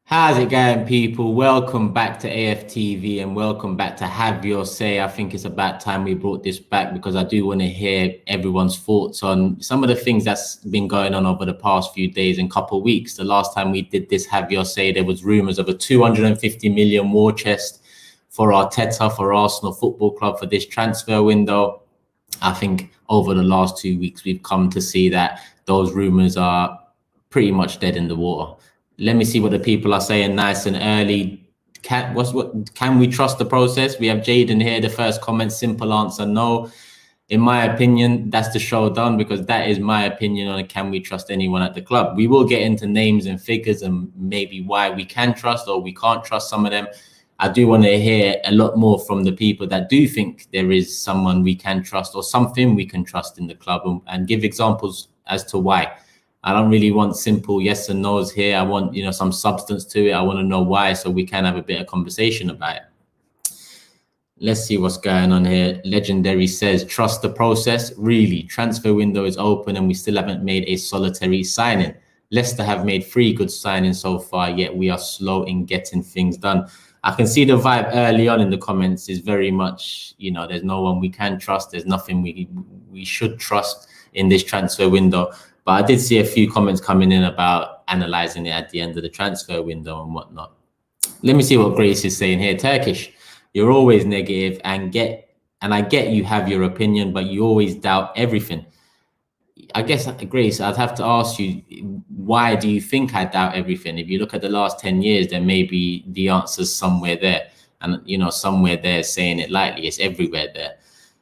How's it going, people? Welcome back to AFTV and welcome back to Have Your Say. I think it's about time we brought this back because I do want to hear everyone's thoughts on some of the things that's been going on over the past few days and couple of weeks. The last time we did this Have Your Say, there was rumours of a 250 million war chest for Arteta, for Arsenal Football Club for this transfer window. I think over the last 2 weeks, we've come to see that those rumours are pretty much dead in the water. Let me see what the people are saying nice and early. Can we trust the process? We have Jaden here. The first comment, simple answer, no. In my opinion, that's the show done because that is my opinion on can we trust anyone at the club. We will get into names and figures and maybe why we can trust or we can't trust some of them. I do want to hear a lot more from the people that do think there is someone we can trust or something we can trust in the club and give examples as to why. I don't really want simple yes and no's here. I want, some substance to it. I want to know why so we can have a bit of conversation about it. Let's see what's going on here. Legendary says, trust the process. Really, transfer window is open and we still haven't made a solitary signing. Leicester have made 3 good signings so far, yet we are slow in getting things done. I can see the vibe early on in the comments is very much, there's no one we can trust. There's nothing we should trust in this transfer window. But I did see a few comments coming in about analysing it at the end of the transfer window and whatnot. Let me see what Grace is saying here. Turkish, you're always negative and I get you have your opinion, but you always doubt everything. I guess, Grace, I'd have to ask you, why do you think I doubt everything? If you look at the last 10 years, then maybe the answer's somewhere there. And, somewhere there, saying it lightly, it's everywhere there.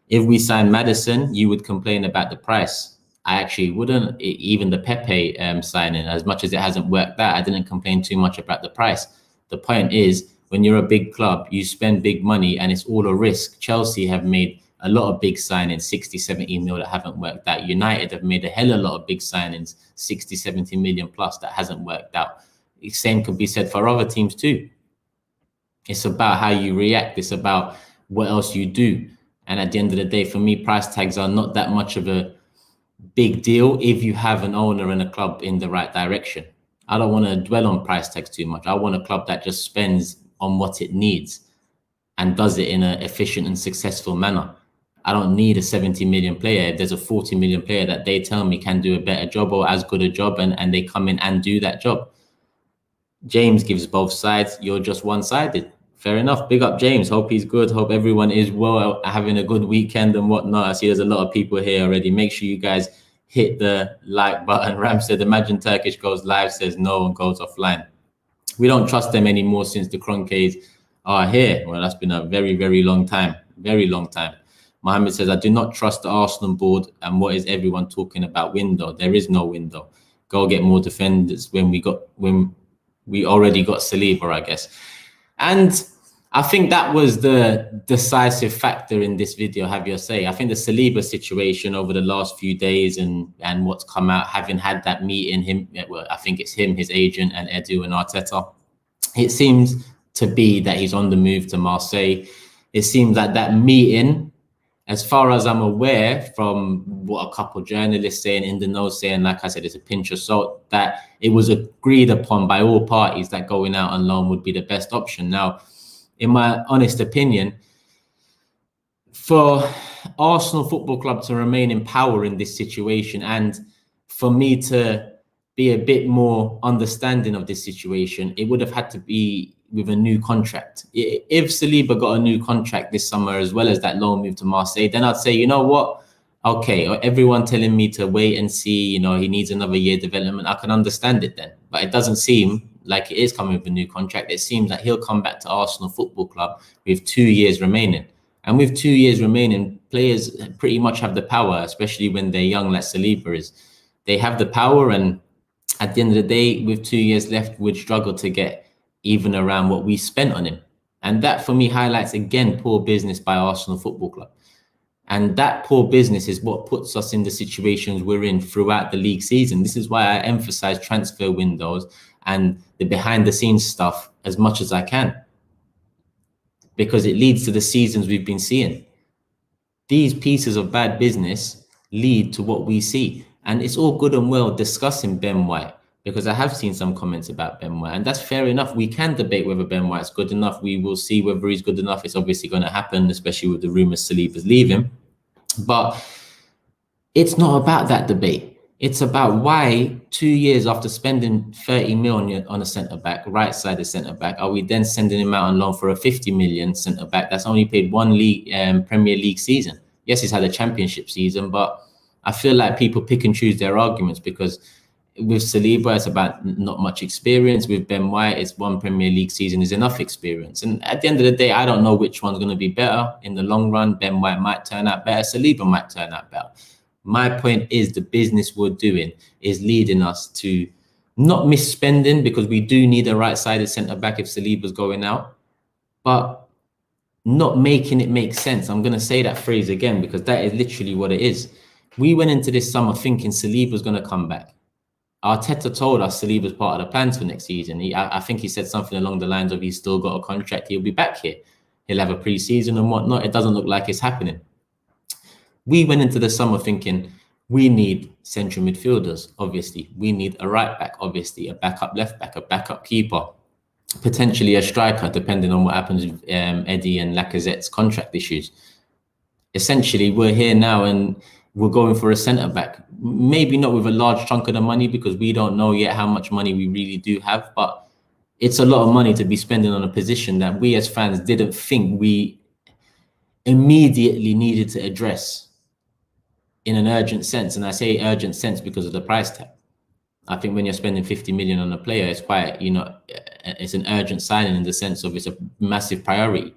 If we sign Maddison, you would complain about the price. I actually wouldn't. Even the Pepe signing, as much as it hasn't worked out, I didn't complain too much about the price. The point is, when you're a big club, you spend big money and it's all a risk. Chelsea have made a lot of big signings, 60, 70 mil that haven't worked out. United have made a hell of a lot of big signings, 60, 70 million plus that hasn't worked out. The same could be said for other teams too. It's about how you react. It's about what else you do. And at the end of the day, for me, price tags are not that much of a big deal if you have an owner and a club in the right direction. I don't want to dwell on price tags too much. I want a club that just spends on what it needs and does it in an efficient and successful manner. I don't need a 70 million player. If there's a 40 million player that they tell me can do a better job or as good a job and they come in and do that job. James gives both sides. You're just one-sided. Fair enough. Big up James. Hope he's good. Hope everyone is well, having a good weekend and whatnot. I see there's a lot of people here already. Make sure you guys hit the like button. Ram said, imagine Turkish goes live, says no and goes offline. We don't trust them anymore since the Kroenkes are here. Well, that's been a very, very long time. Very long time. Mohammed says, I do not trust the Arsenal board. And what is everyone talking about window? There is no window. Go get more defenders when we already got Saliba, I guess. And I think that was the decisive factor in this video, have your say. I think the Saliba situation over the last few days and what's come out, having had that meeting, I think it's him, his agent, and Edu and Arteta. It seems to be that he's on the move to Marseille. It seems like that meeting, as far as I'm aware from what a couple of journalists saying, in the know saying, like I said, it's a pinch of salt, that it was agreed upon by all parties that going out on loan would be the best option. Now, in my honest opinion, for Arsenal Football Club to remain in power in this situation and for me to be a bit more understanding of this situation, it would have had to be with a new contract. If Saliba got a new contract this summer as well as that loan move to Marseille, then I'd say, you know what? Okay, everyone telling me to wait and see, he needs another year development. I can understand it then. But it doesn't seem like it is coming with a new contract. It seems like he'll come back to Arsenal Football Club with 2 years remaining. And with 2 years remaining, players pretty much have the power, especially when they're young like Saliba is. They have the power, and at the end of the day, with 2 years left, would struggle to get even around what we spent on him. And that, for me, highlights, again, poor business by Arsenal Football Club. And that poor business is what puts us in the situations we're in throughout the league season. This is why I emphasize transfer windows and the behind-the-scenes stuff as much as I can, because it leads to the seasons we've been seeing. These pieces of bad business lead to what we see. And it's all good and well discussing Ben White, because I have seen some comments about Ben White, and that's fair enough. We can debate whether Ben White's good enough. We will see whether he's good enough. It's obviously going to happen, especially with the rumours Saliba's leaving. But it's not about that debate. It's about why 2 years after spending 30 million on a centre-back, right-sided centre-back, are we then sending him out on loan for a 50 million centre-back that's only played one Premier League season? Yes, he's had a championship season, but I feel like people pick and choose their arguments, because with Saliba, it's about not much experience. With Ben White, it's one Premier League season is enough experience. And at the end of the day, I don't know which one's going to be better in the long run. Ben White might turn out better. Saliba might turn out better. My point is, the business we're doing is leading us to not misspending, because we do need a right-sided centre-back if Saliba's going out, but not making it make sense. I'm going to say that phrase again, because that is literally what it is. We went into this summer thinking Saliba's going to come back. Arteta told us Saliba's part of the plans for next season. I think he said something along the lines of he's still got a contract. He'll be back here. He'll have a pre-season and whatnot. It doesn't look like it's happening. We went into the summer thinking we need central midfielders, obviously. We need a right back, obviously, a backup left back, a backup keeper, potentially a striker, depending on what happens with Eddie and Lacazette's contract issues. Essentially, we're here now and we're going for a centre back. Maybe not with a large chunk of the money, because we don't know yet how much money we really do have, but it's a lot of money to be spending on a position that we as fans didn't think we immediately needed to address in an urgent sense. And I say urgent sense because of the price tag. I think when you're spending 50 million on a player, it's quite, it's an urgent signing in the sense of it's a massive priority,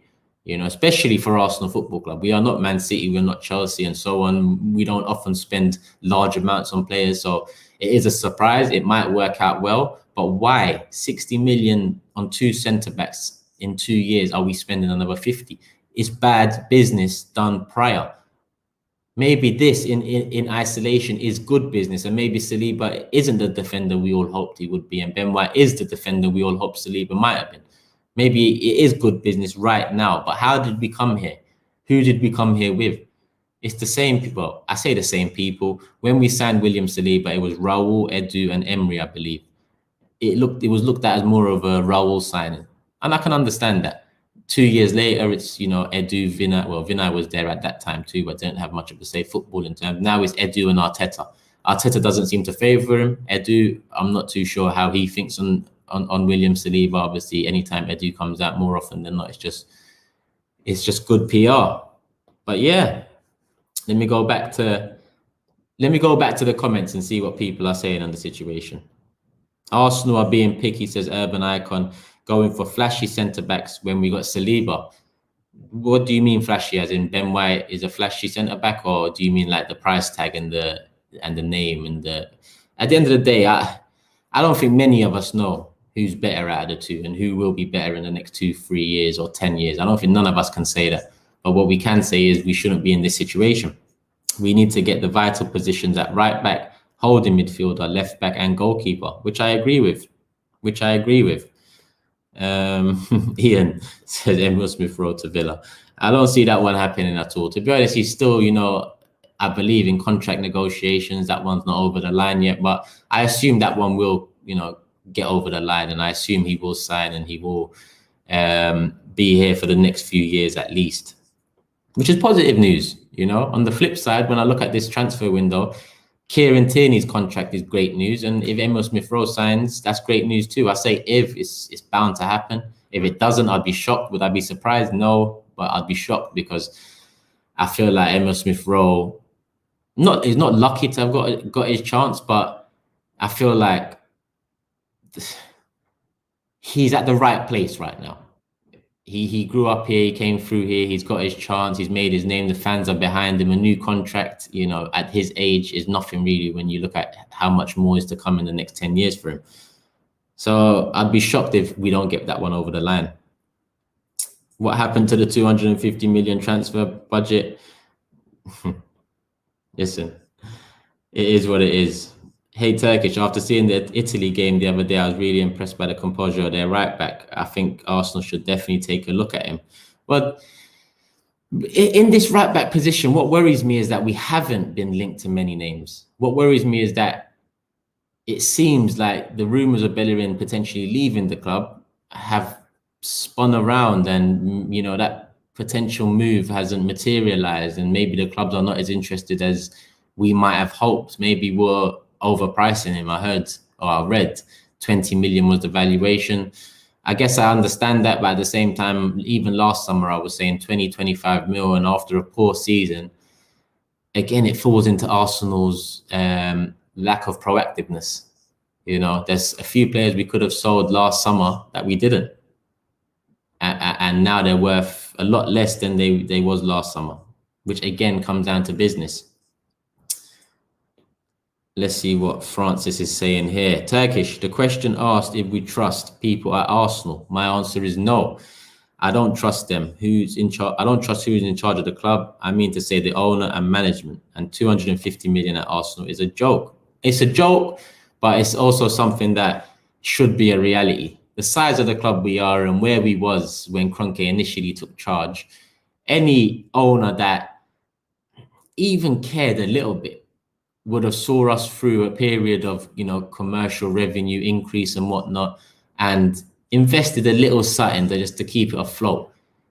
especially for Arsenal Football Club. We are not Man City, we're not Chelsea and so on. We don't often spend large amounts on players. So it is a surprise. It might work out well, but why 60 million on 2 centre-backs in 2 years are we spending another 50? It's bad business done prior. Maybe this in isolation is good business, and maybe Saliba isn't the defender we all hoped he would be, and Ben White is the defender we all hoped Saliba might have been. Maybe it is good business right now, but how did we come here? Who did we come here with? It's the same people. I say the same people. When we signed William Saliba, it was Rowe, Edu, and Emery, I believe. It was looked at as more of a Raul signing, and I can understand that. 2 years later, it's, Edu, Vinay. Well, Vinay was there at that time too, but didn't have much of a say football in terms. Now it's Edu and Arteta. Arteta doesn't seem to favour him. Edu, I'm not too sure how he thinks on William Saliba. Obviously, anytime Edu comes out, more often than not, it's just good PR. But yeah, let me go back to the comments and see what people are saying on the situation. Arsenal are being picky, says Urban Icon, going for flashy centre-backs when we got Saliba. What do you mean flashy? As in Ben White is a flashy centre-back, or do you mean like the price tag and the name and the? At the end of the day, I don't think many of us know who's better out of the two and who will be better in the next 2, 3 years or 10 years. I don't think none of us can say that. But what we can say is we shouldn't be in this situation. We need to get the vital positions at right back, holding midfielder, left back, and goalkeeper, which I agree with. Ian said Emil Smith Rowe to Villa. I don't see that one happening at all. To be honest, he's still, I believe in contract negotiations. That one's not over the line yet, but I assume that one will, get over the line, and I assume he will sign and he will be here for the next few years at least, which is positive news. On the flip side, when I look at this transfer window, Kieran Tierney's contract is great news, and if Emil Smith Rowe signs, that's great news too. I say if, it's bound to happen. If it doesn't, I'd be shocked. Would I be surprised? No, but I'd be shocked, because I feel like Emil Smith Rowe, he's not lucky to have got his chance, but I feel like he's at the right place right now. He grew up here, he came through here, he's got his chance, he's made his name, the fans are behind him. A new contract, at his age is nothing really when you look at how much more is to come in the next 10 years for him. So I'd be shocked if we don't get that one over the line. What happened to the 250 million transfer budget? Listen, it is what it is. Hey, Turkish, after seeing the Italy game the other day, I was really impressed by the composure of their right back. I think Arsenal should definitely take a look at him. But in this right back position, what worries me is that we haven't been linked to many names. What worries me is that it seems like the rumors of Bellerin potentially leaving the club have spun around, and that potential move hasn't materialized, and maybe the clubs are not as interested as we might have hoped. Maybe we're overpricing him. I heard or I read 20 million was the valuation. I guess I understand that, but at the same time, even last summer I was saying 20, 25 mil, and after a poor season, again, it falls into Arsenal's lack of proactiveness. There's a few players we could have sold last summer that we didn't, and now they're worth a lot less than they was last summer, which again comes down to business. Let's see what Francis is saying here. Turkish, the question asked if we trust people at Arsenal. My answer is no. I don't trust them. Who's in charge? I don't trust who's in charge of the club. I mean to say the owner and management. And 250 million at Arsenal is a joke. It's a joke, but it's also something that should be a reality. The size of the club we are and where we was when Kroenke initially took charge, any owner that even cared a little bit would have saw us through a period of commercial revenue increase and whatnot, and invested a little something just to keep it afloat.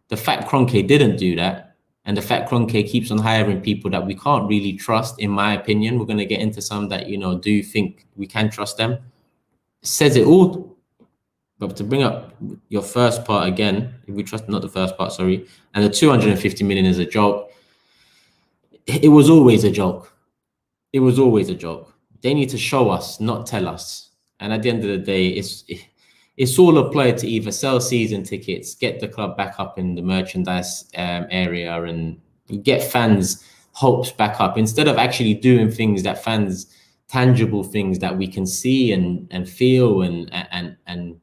The fact Kroenke didn't do that, and the fact Kroenke keeps on hiring people that we can't really trust, in my opinion, we're going to get into some that do think we can trust them, says it all. But to bring up your first part again, if we trust, not the first part, sorry, and the 250 million is a joke. It was always a joke. It was always a joke. They need to show us, not tell us. And at the end of the day, it's all applied to either sell season tickets, get the club back up in the merchandise area, and get fans' hopes back up, instead of actually doing things that fans, tangible things that we can see and feel and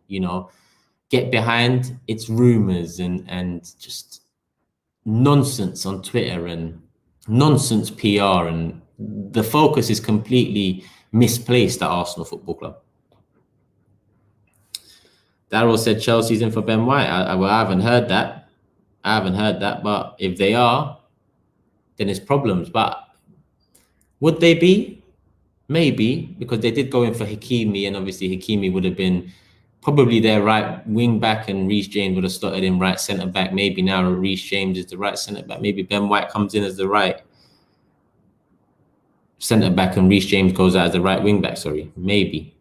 get behind. It's rumors and just nonsense on Twitter and nonsense PR, and the focus is completely misplaced at Arsenal Football Club. Daryl said Chelsea's in for Ben White. I haven't heard that. But if they are, then it's problems. But would they be? Maybe, because they did go in for Hakimi, and obviously Hakimi would have been probably their right wing back, and Reece James would have started in right centre back. Maybe now Reece James is the right centre back. Maybe Ben White comes in as the right centre back and Reece James goes out as the right wing back. Sorry, maybe.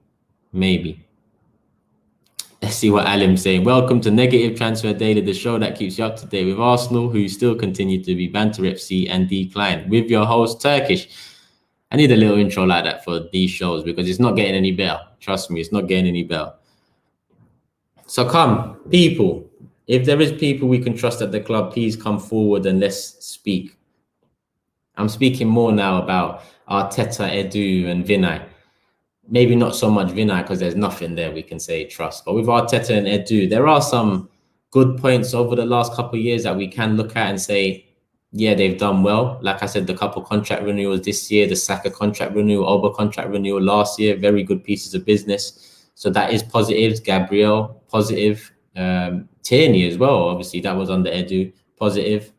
Let's see what Alim's saying. Welcome to Negative Transfer Daily, the show that keeps you up to date with Arsenal, who still continue to be Banter FC and decline. With your host, Turkish. I need a little intro like that for these shows because it's not getting any better. Trust me, it's not getting any better. So come, people. If there is people we can trust at the club, please come forward and let's speak. I'm speaking more now about Arteta, Edu, and Vinay. Maybe not so much Vinay because there's nothing there we can say trust. But with Arteta and Edu, there are some good points over the last couple of years that we can look at and say, yeah, they've done well. Like I said, the couple contract renewals this year, the Saka contract renewal, Oba contract renewal last year, very good pieces of business. So that is positive. Gabriel, positive. Tierney as well, obviously, that was under Edu, positive.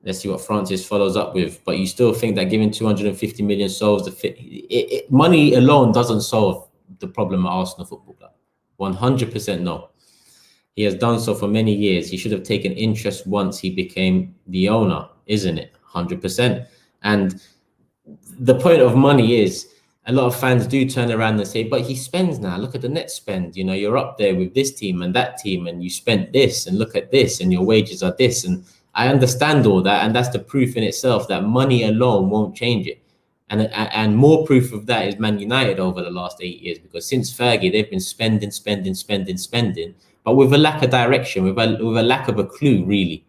Let's see what Francis follows up with. But you still think that giving 250 million solves the fit? Money alone doesn't solve the problem at Arsenal Football Club. 100% no. He has done so for many years. He should have taken interest once he became the owner, isn't it? 100%. And the point of money is, a lot of fans do turn around and say, but he spends now. Look at the net spend. You're up there with this team and that team, and you spent this, and look at this, and your wages are this. And I understand all that, and that's the proof in itself that money alone won't change it. And more proof of that is Man United over the last 8 years, because since Fergie, they've been spending, but with a lack of direction, with a lack of a clue, really.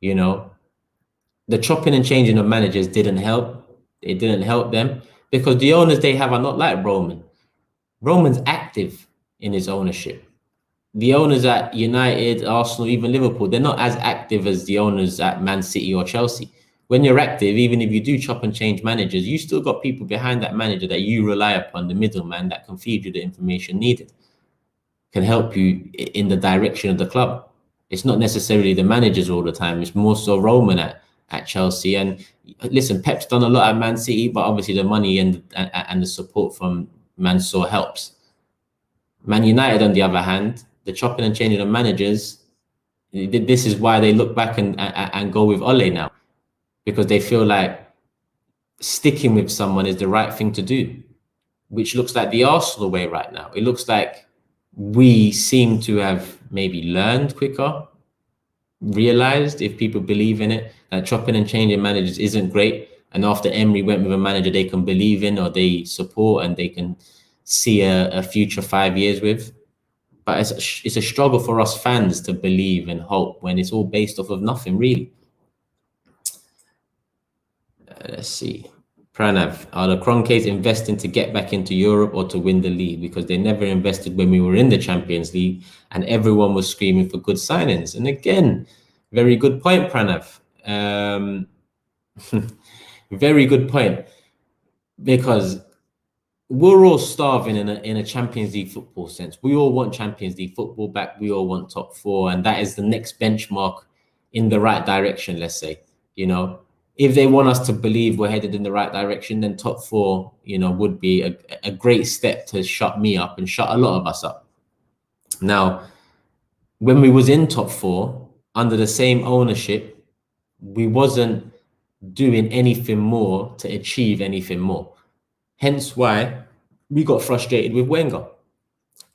The chopping and changing of managers didn't help. It didn't help them because the owners they have are not like Roman. Roman's active in his ownership. The owners at United, Arsenal, even Liverpool, they're not as active as the owners at Man City or Chelsea. When you're active, even if you do chop and change managers, you still got people behind that manager that you rely upon, the middleman that can feed you the information needed, can help you in the direction of the club. It's not necessarily the managers all the time. It's more so Roman at Chelsea. And listen, Pep's done a lot at Man City, but obviously the money and the support from Mansour helps. Man United, on the other hand, the chopping and changing of managers, this is why they look back and go with Ole now, because they feel like sticking with someone is the right thing to do, which looks like the Arsenal way right now. It looks like we seem to have maybe learned quicker, realized, if people believe in it, that chopping and changing managers isn't great. And after Emery went with a manager they can believe in or they support and they can see a future 5 years with. But it's a struggle for us fans to believe and hope when it's all based off of nothing, really. Let's see. Pranav, are the Kroenkes investing to get back into Europe or to win the league? Because they never invested when we were in the Champions League and everyone was screaming for good signings. And again, very good point, Pranav. Very good point. Because we're all starving in a Champions League football sense. We all want Champions League football back. We all want top four. And that is the next benchmark in the right direction, let's say. You know, if they want us to believe we're headed in the right direction, then top four, you know, would be a great step to shut me up and shut a lot of us up. Now, when we was in top four, under the same ownership, we wasn't doing anything more to achieve anything more. Hence why we got frustrated with Wenger,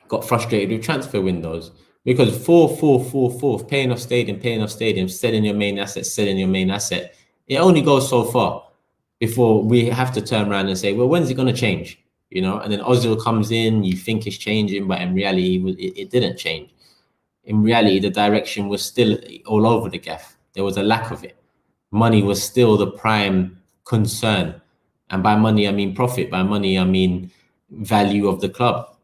got frustrated with transfer windows, because 4, paying off stadium, selling your main asset, it only goes so far before we have to turn around and say, well, when's it going to change? You know, and then Ozil comes in, you think it's changing, but in reality, it didn't change. In reality, the direction was still all over the gaff. There was a lack of it. Money was still the prime concern. And by money, I mean profit. By money, I mean value of the club,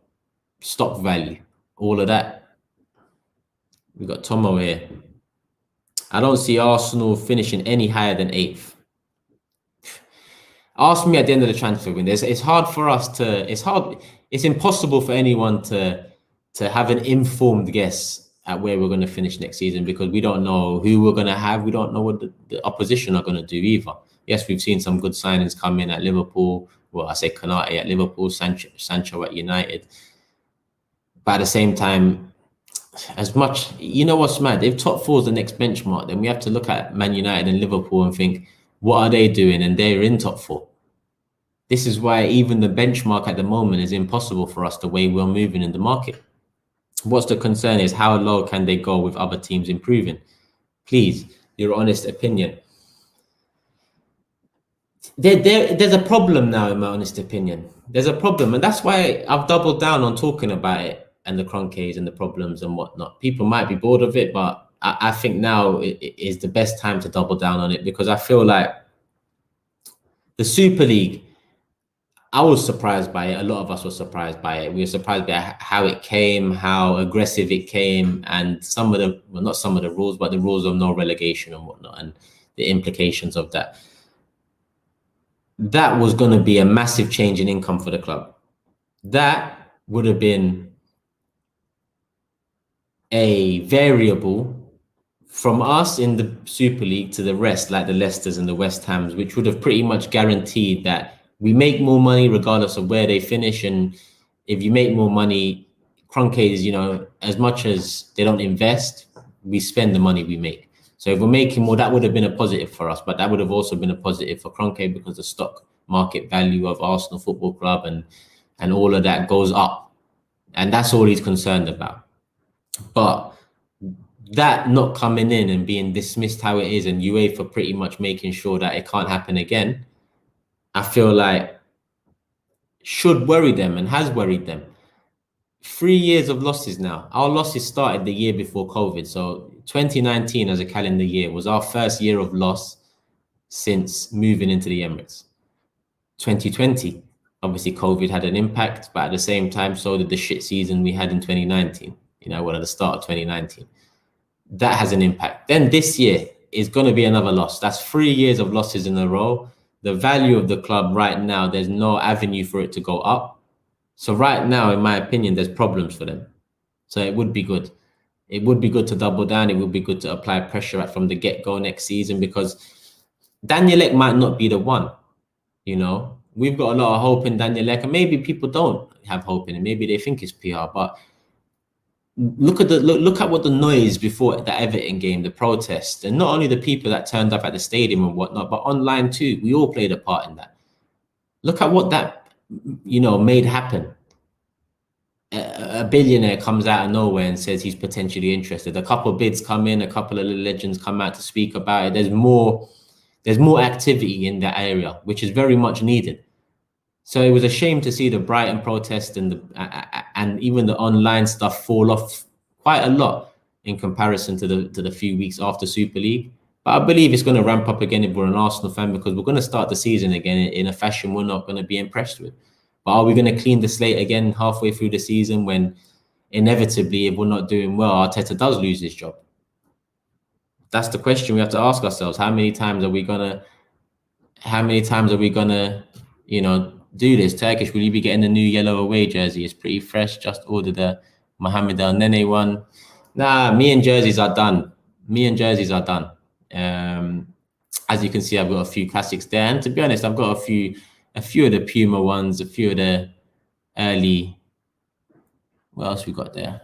stock value, all of that. We got Tomo here. I don't see Arsenal finishing any higher than 8th. Ask me at the end of the transfer window. It's hard for us to. It's impossible for anyone to have an informed guess at where we're going to finish next season, because we don't know who we're going to have. We don't know what the opposition are going to do either. Yes, we've seen some good signings come in at Liverpool. Well, I say Konate at Liverpool, Sancho at United. But at the same time, as much, you know what's mad? If top four is the next benchmark, then we have to look at Man United and Liverpool and think, what are they doing? And they're in top four. This is why even the benchmark at the moment is impossible for us the way we're moving in the market. What's the concern is how low can they go with other teams improving? Please, your honest opinion. There's a problem now, in my honest opinion. There's a problem, and that's why I've doubled down on talking about it and the Kroenkes and the problems and whatnot. People might be bored of it, but I think now it is the best time to double down on it, because I feel like the Super League, I was surprised by it. A lot of us were surprised by it. We were surprised by how it came, how aggressive it came, and not some of the rules, but the rules of no relegation and whatnot, and the implications of that. That was going to be a massive change in income for the club. That would have been a variable from us in the Super League to the rest, like the Leicesters and the West Hams, which would have pretty much guaranteed that we make more money regardless of where they finish. And if you make more money, Kroenkes, you know, as much as they don't invest, we spend the money we make. So if we're making more, that would have been a positive for us, but that would have also been a positive for Kroenke, because the stock market value of Arsenal Football Club and all of that goes up. And that's all he's concerned about. But that not coming in and being dismissed how it is, and UEFA pretty much making sure that it can't happen again, I feel like should worry them and has worried them. 3 years of losses now. Our losses started the year before COVID. So 2019 as a calendar year was our first year of loss since moving into the Emirates. 2020, obviously COVID had an impact, but at the same time, so did the shit season we had in 2019, you know, at the start of 2019. That has an impact. Then this year is going to be another loss. That's 3 years of losses in a row. The value of the club right now, there's no avenue for it to go up. So right now, in my opinion, there's problems for them. So it would be good. It would be good to double down. It would be good to apply pressure from the get-go next season, because Daniel Ek might not be the one, you know. we've got a lot of hope in Daniel Ek, and maybe people don't have hope in it. Maybe they think it's PR, but look at what the noise before the Everton game, the protest, and not only the people that turned up at the stadium and whatnot, but online too. We all played a part in that. Look at what that made happen. A billionaire comes out of nowhere and says he's potentially interested. A couple of bids come in, a couple of legends come out to speak about it. There's more activity in that area, which is very much needed. So it was a shame to see the Brighton protest and even the online stuff fall off quite a lot in comparison to the few weeks after Super League. But I believe it's going to ramp up again if we're an Arsenal fan, because we're going to start the season again in a fashion we're not going to be impressed with. But are we going to clean the slate again halfway through the season when inevitably, if we're not doing well, Arteta does lose his job? That's the question we have to ask ourselves. How many times are we gonna do this? Turkish, will you be getting the new yellow away jersey? It's pretty fresh. Just ordered the Mohamed El Nene one. Nah, me and jerseys are done. As you can see, I've got a few classics there, and to be honest, I've got a few of the Puma ones, a few of the early. What else we got there?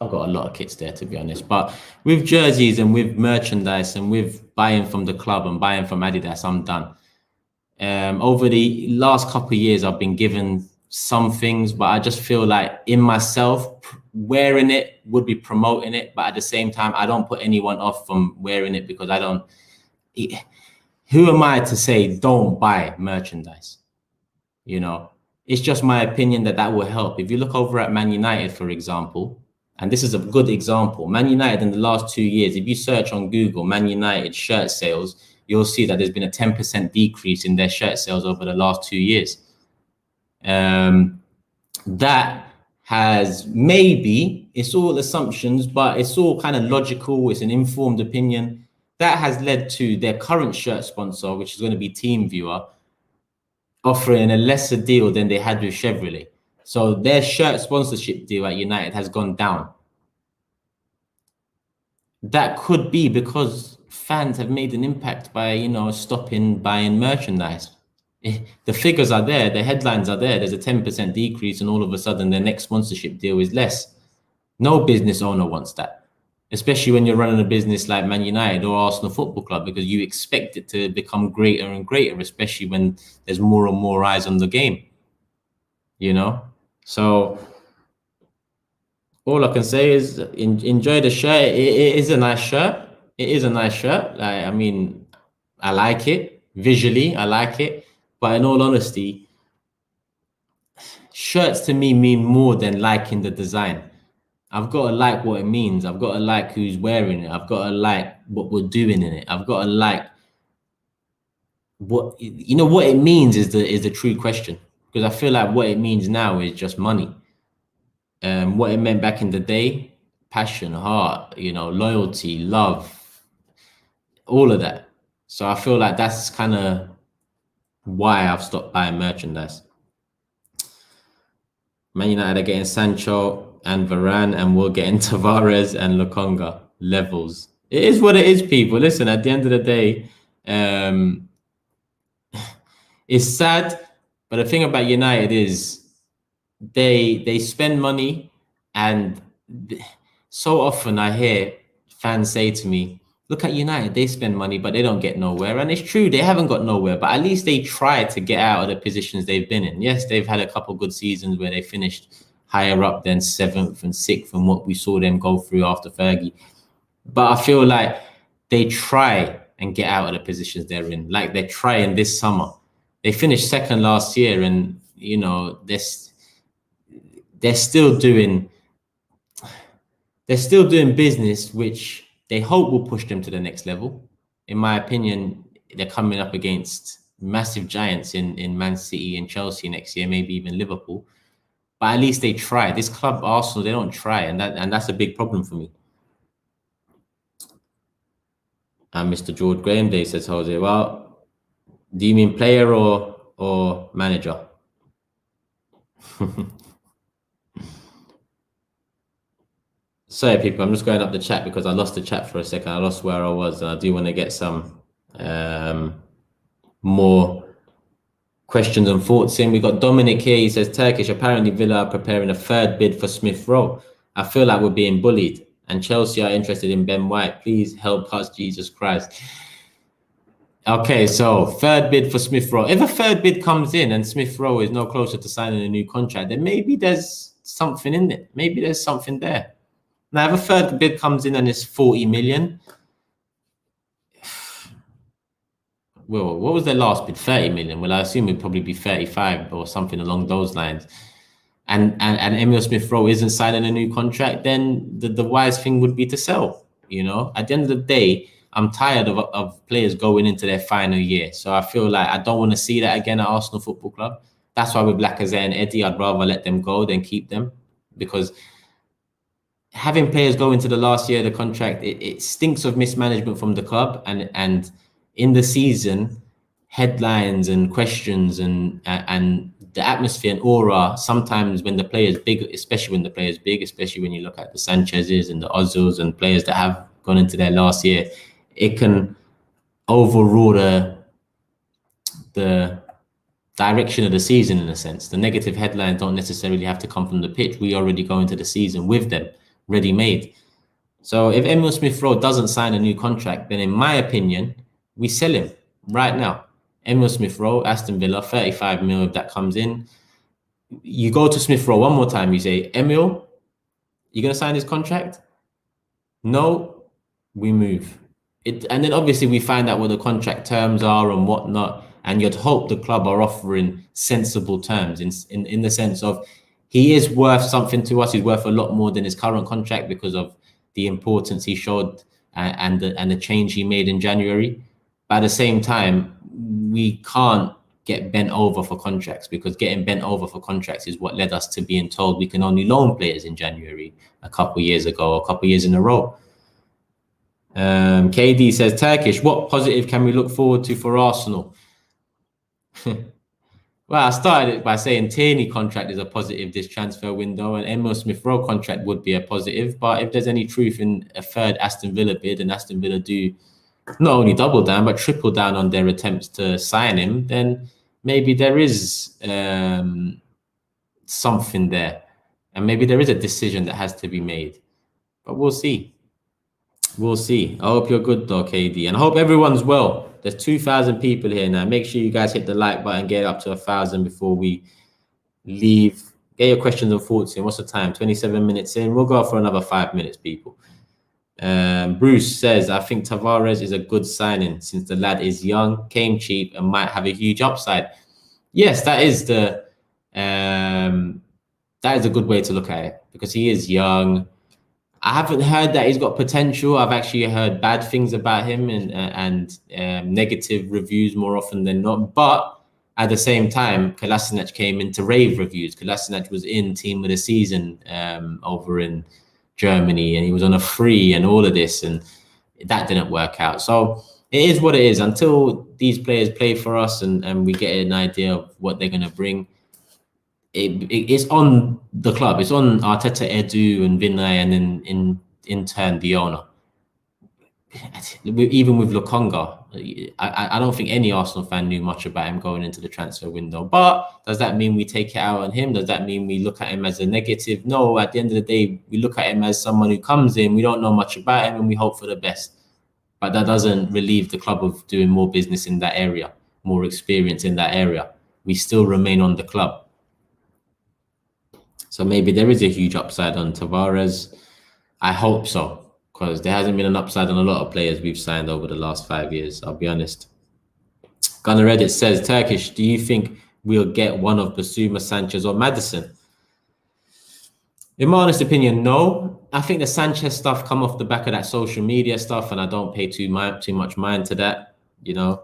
I've got a lot of kits there, to be honest. But with jerseys and with merchandise and with buying from the club and buying from Adidas, I'm done. Over the last couple of years, I've been given some things, but I just feel like in myself, wearing it would be promoting it. But at the same time, I don't put anyone off from wearing it, because I don't. Who am I to say don't buy merchandise? It's just my opinion that will help. If you look over at Man United, for example, and this is a good example, Man United in the last 2 years, if you search on Google Man United shirt sales, you'll see that there's been a 10% decrease in their shirt sales over the last 2 years. That has, maybe, it's all assumptions, but it's all kind of logical. It's an informed opinion. That has led to their current shirt sponsor, which is going to be TeamViewer, offering a lesser deal than they had with Chevrolet. So their shirt sponsorship deal at United has gone down. That could be because fans have made an impact by, stopping buying merchandise. The figures are there, the headlines are there. There's a 10% decrease, and all of a sudden their next sponsorship deal is less. No business owner wants that, especially when you're running a business like Man United or Arsenal Football Club, because you expect it to become greater and greater, especially when there's more and more eyes on the game. So all I can say is enjoy the shirt. It is a nice shirt. I mean, I like it visually. I like it, but in all honesty, shirts to me mean more than liking the design. I've got to like what it means. I've got to like who's wearing it. I've got to like what we're doing in it. I've got to like what it means is the true question, because I feel like what it means now is just money. What it meant back in the day, passion, heart, loyalty, love, all of that. So I feel like that's kind of why I've stopped buying merchandise. Man United are getting Sancho and Varane, and we're getting Tavares and Lokonga levels. It is what it is, people. Listen, at the end of the day, it's sad, but the thing about United is they spend money, and so often I hear fans say to me, look at United, they spend money, but they don't get nowhere. And it's true, they haven't got nowhere, but at least they try to get out of the positions they've been in. Yes, they've had a couple good seasons where they finished higher up than 7th and 6th and what we saw them go through after Fergie. But I feel like they try and get out of the positions they're in. Like they're trying this summer. They finished 2nd last year, and they're still doing business, which they hope will push them to the next level. In my opinion, they're coming up against massive giants in Man City and Chelsea next year, maybe even Liverpool. But at least they try. This club, Arsenal, they don't try, and that's a big problem for me. And Mr. George Graham Day says, Jose, well, do you mean player or manager? Sorry, people, I'm just going up the chat because I lost the chat for a second. I lost where I was, and I do want to get some more questions and thoughts in. We got Dominic here. He says, Turkish, apparently Villa are preparing a third bid for Smith Rowe. I feel like we're being bullied, and Chelsea are interested in Ben White. Please help us, Jesus Christ. Okay, so third bid for Smith Rowe. If a third bid comes in and Smith Rowe is no closer to signing a new contract, then maybe there's something in it. Maybe there's something there. Now, if a third bid comes in and it's 40 million, well, what was their last bid? 30 million. Well, I assume it'd probably be 35 or something along those lines. And Emile Smith Rowe isn't signing a new contract, then the wise thing would be to sell. You know, at the end of the day, I'm tired of players going into their final year. So I feel like I don't want to see that again at Arsenal Football Club. That's why with Lacazette and Eddie, I'd rather let them go than keep them, because having players go into the last year of the contract, it stinks of mismanagement from the club, and in the season, headlines and questions and the atmosphere and aura, sometimes when the player's big, especially when the player's big, especially when you look at the Sanchez's and the Ozils and players that have gone into their last year, it can overrule the direction of the season in a sense. The negative headlines don't necessarily have to come from the pitch. We already go into the season with them ready-made. So if Emile Smith Rowe doesn't sign a new contract, then in my opinion, we sell him right now. Emile Smith Rowe, Aston Villa, 35 mil if that comes in. You go to Smith Rowe one more time, you say, Emile, you going to sign his contract? No, we move. And then obviously we find out what the contract terms are and whatnot, and you'd hope the club are offering sensible terms in the sense of he is worth something to us. He's worth a lot more than his current contract because of the importance he showed and the change he made in January. But at the same time, we can't get bent over for contracts, because getting bent over for contracts is what led us to being told we can only loan players in January a couple of years ago, a couple of years in a row. KD says, Turkish, what positive can we look forward to for Arsenal? Well, I started it by saying Tierney contract is a positive this transfer window, and Emile Smith Rowe contract would be a positive. But if there's any truth in a third Aston Villa bid, and Aston Villa do not only double down but triple down on their attempts to sign him, then maybe there is something there, and maybe there is a decision that has to be made. But we'll see. We'll see. I hope you're good though, KD, and I hope everyone's well. There's 2,000 people here now. Make sure you guys hit the like button, get up to 1,000 before we leave. Get your questions and thoughts in. What's the time? 27 minutes in. We'll go for another 5 minutes, people. Bruce says, I think Tavares is a good signing since the lad is young, came cheap, and might have a huge upside. Yes, that is a good way to look at it, because he is young. I haven't heard that he's got potential. I've actually heard bad things about him and negative reviews more often than not. But at the same time, Kolasinac came into rave reviews. Kolasinac was in team of the season over in Germany, and he was on a free and all of this, and that didn't work out. So it is what it is. Until these players play for us and we get an idea of what they're going to bring, it's on the club. It's on Arteta, Edu, and Vinay, and then in turn the owner. Even with Lokonga, I don't think any Arsenal fan knew much about him going into the transfer window. But does that mean we take it out on him? Does that mean we look at him as a negative? No, at the end of the day, we look at him as someone who comes in, we don't know much about him, and we hope for the best. But that doesn't relieve the club of doing more business in that area, more experience in that area. We still remain on the club. So maybe there is a huge upside on Tavares. I hope so, because there hasn't been an upside on a lot of players we've signed over the last 5 years, I'll be honest. Gunnar Reddit says, Turkish, do you think we'll get one of Basuma, Sanchez, or Maddison? In my honest opinion, no. I think the Sanchez stuff come off the back of that social media stuff, and I don't pay too much mind to that. You know,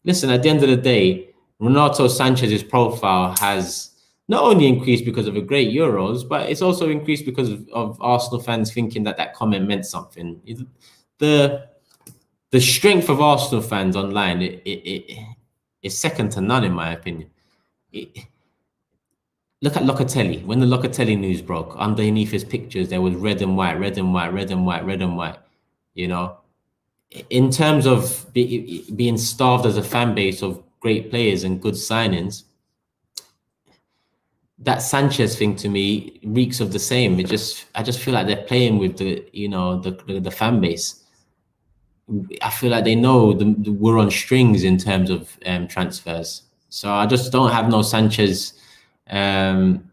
listen, at the end of the day, Renato Sanchez's profile has not only increased because of a great Euros, but it's also increased because of Arsenal fans thinking that comment meant something. The strength of Arsenal fans online it is second to none, in my opinion. Look at Locatelli. When the Locatelli news broke, underneath his pictures, there was red and white, red and white, red and white, red and white. You know, in terms of being starved as a fan base of great players and good signings, that Sanchez thing to me reeks of the same. I just feel like they're playing with the fan base. I feel like they know we're on strings in terms of transfers. So I just don't have no Sanchez um,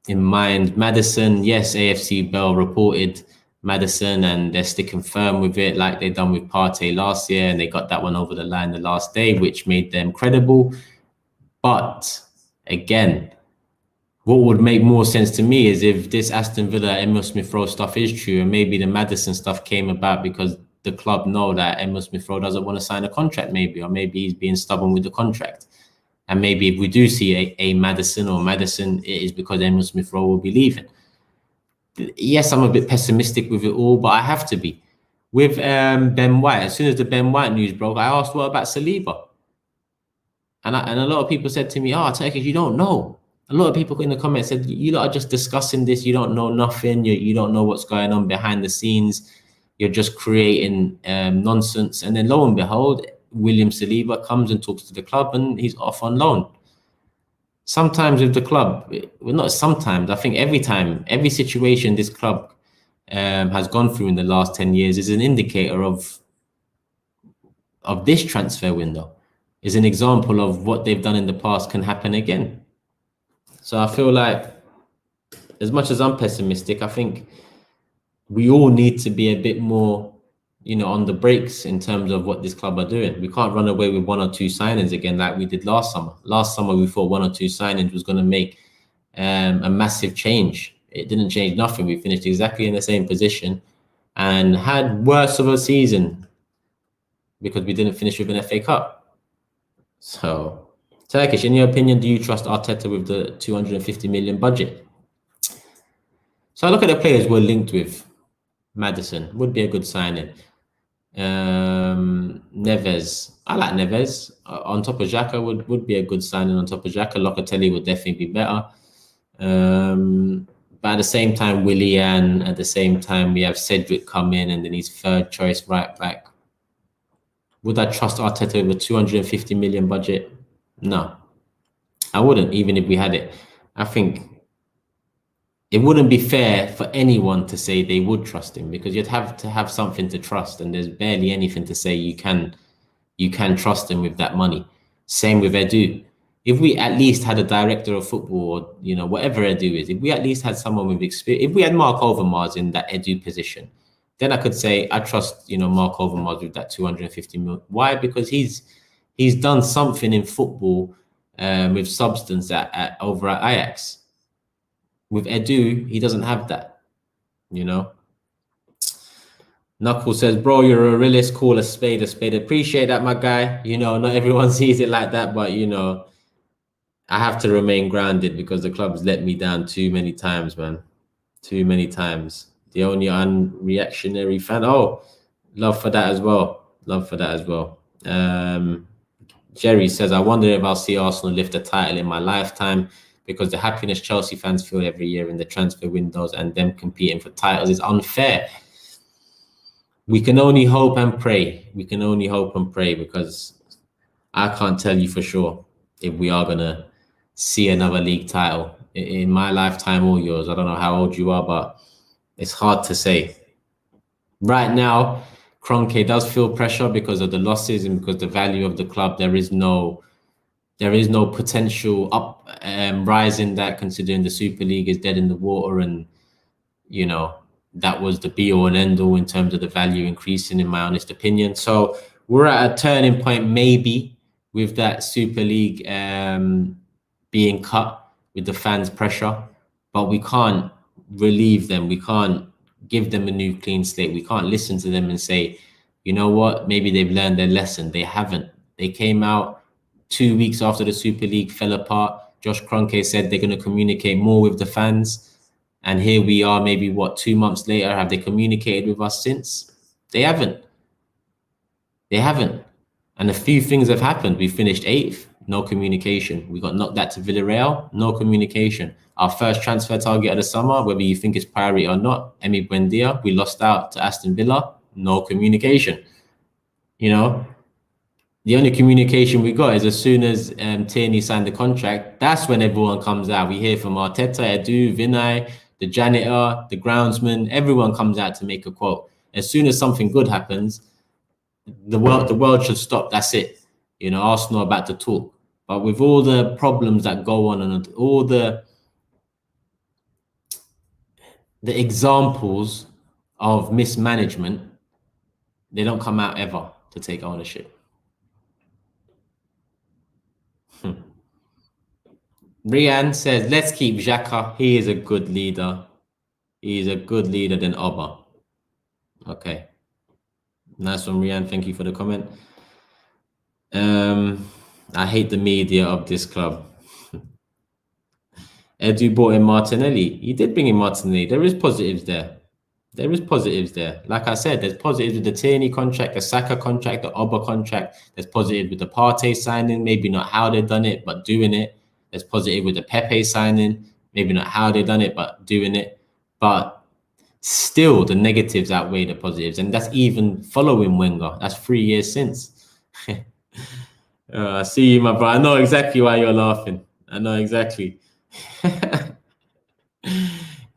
in mind. Maddison, yes, AFC Bell reported Maddison, and they're sticking firm with it, like they done with Partey last year, and they got that one over the line the last day, which made them credible. But again, what would make more sense to me is if this Aston Villa Emil Smith Rowe stuff is true, and maybe the Maddison stuff came about because the club know that Emil Smith Rowe doesn't want to sign a contract, maybe, or maybe he's being stubborn with the contract. And maybe if we do see a Maddison or Maddison, it is because Emil Smith Rowe will be leaving. Yes, I'm a bit pessimistic with it all, but I have to be. With Ben White, as soon as the Ben White news broke, I asked, what about Saliba? And a lot of people said to me, oh, Turkish, you don't know. A lot of people in the comments said, you lot are just discussing this. You don't know nothing. You don't know what's going on behind the scenes. You're just creating nonsense. And then lo and behold, William Saliba comes and talks to the club and he's off on loan. Sometimes with the club, well, not sometimes, I think every time, every situation this club has gone through in the last 10 years is an indicator of this transfer window, is an example of what they've done in the past can happen again. So I feel like, as much as I'm pessimistic, I think we all need to be a bit more, on the brakes in terms of what this club are doing. We can't run away with one or two signings again like we did last summer. Last summer, we thought one or two signings was going to make a massive change. It didn't change nothing. We finished exactly in the same position and had worse of a season because we didn't finish with an FA Cup. So, Turkish, in your opinion, do you trust Arteta with the 250 million budget? So I look at the players we're linked with. Maddison would be a good signing. Neves, I like Neves. On top of Xhaka would be a good signing. On top of Xhaka, Locatelli would definitely be better. But at the same time, Willian. At the same time, we have Cedric come in, and then he's third choice right back. Would I trust Arteta with a 250 million budget? No, I wouldn't, even if we had it. I think it wouldn't be fair for anyone to say they would trust him, because you'd have to have something to trust, and there's barely anything to say you can trust him with that money. Same with Edu. If we at least had a director of football, or whatever Edu is, if we at least had someone with experience, if we had Mark Overmars in that Edu position, then I could say I trust Mark Overmars with that 250 million. Why? Because he's done something in football with substance over at Ajax. With Edu, he doesn't have that, Knuckle says, bro, you're a realist, call a spade a spade. Appreciate that, my guy. Not everyone sees it like that, but, I have to remain grounded because the club's let me down too many times, man. Too many times. The only unreactionary fan. Oh, love for that as well. Love for that as well. Jerry says, I wonder if I'll see Arsenal lift a title in my lifetime, because the happiness Chelsea fans feel every year in the transfer windows and them competing for titles is unfair. We can only hope and pray. We can only hope and pray, because I can't tell you for sure if we are going to see another league title in my lifetime or yours. I don't know how old you are, but it's hard to say. Right now, Kroenke does feel pressure because of the losses and because the value of the club. There is no potential rise in that, considering the Super League is dead in the water, and that was the be all and end all in terms of the value increasing, in my honest opinion. So we're at a turning point, maybe, with that Super League being cut, with the fans' pressure, but we can't relieve them. We can't give them a new clean slate. We can't listen to them and say, you know what, maybe they've learned their lesson. They haven't. They came out 2 weeks after the Super League fell apart. Josh Kroenke said they're going to communicate more with the fans. And here we are, maybe 2 months later. Have they communicated with us since? They haven't. They haven't. And a few things have happened. We finished 8th, no communication. We got knocked out to Villarreal, no communication. Our first transfer target of the summer, whether you think it's priority or not, Emi Buendia, we lost out to Aston Villa, no communication. The only communication we got is as soon as Tierney signed the contract, that's when everyone comes out. We hear from Arteta, Edu, Vinay, the janitor, the groundsman, everyone comes out to make a quote. As soon as something good happens, the world should stop. That's it. Arsenal are about to talk. But with all the problems that go on and all the examples of mismanagement, they don't come out ever to take ownership. Rian says, let's keep Xhaka. He is a good leader. He is a good leader than Oba. Okay. Nice one, Rian. Thank you for the comment. I hate the media of this club. Edu brought in Martinelli. He did bring in Martinelli. There is positives there. Like I said, there's positives with the Tierney contract, the Saka contract, the Oba contract. There's positives with the Partey signing. Maybe not how they've done it, but doing it. There's positive with the Pepe signing. Maybe not how they've done it, but doing it. But still, the negatives outweigh the positives. And that's even following Wenger. That's 3 years since. I see you, my bro. I know exactly why you're laughing. I know exactly.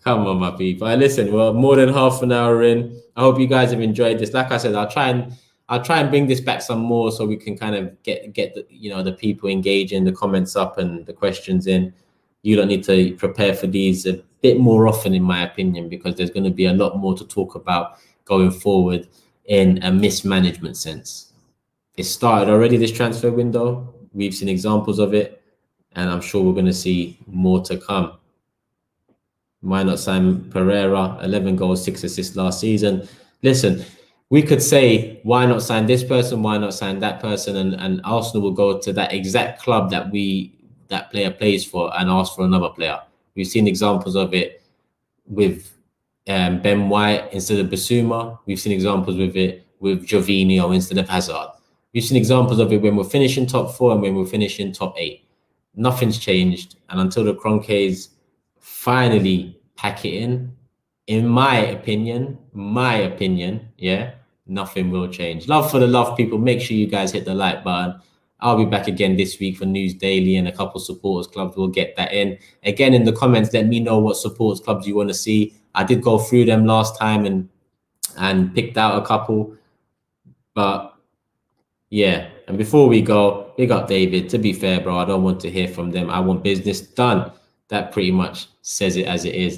Come on, my people. Listen, we're more than half an hour in. I hope you guys have enjoyed this. Like I said, I'll try and bring this back some more so we can kind of get the the people engaging, the comments up and the questions in. You don't need to prepare for these a bit more often, in my opinion, because there's going to be a lot more to talk about going forward in a mismanagement sense. It started already, this transfer window. We've seen examples of it, and I'm sure we're going to see more to come. Why not sign Pereira? 11 goals, 6 assists last season. Listen, we could say, why not sign this person? Why not sign that person? And Arsenal will go to that exact club that player plays for and ask for another player. We've seen examples of it with Ben White instead of Basuma. We've seen examples with it with Jorginho instead of Hazard. We've seen examples of it when we're finishing top 4 and when we're finishing top 8. Nothing's changed. And until the Kroenkes finally pack it in my opinion, yeah, nothing will change. Love for the love, people. Make sure you guys hit the like button. I'll be back again this week for News Daily and a couple supporters clubs. We'll get that in. Again, in the comments, let me know what supporters clubs you want to see. I did go through them last time and picked out a couple. But yeah, and before we go, big up David. To be fair, bro, I don't want to hear from them. I want business done. That pretty much says it as it is.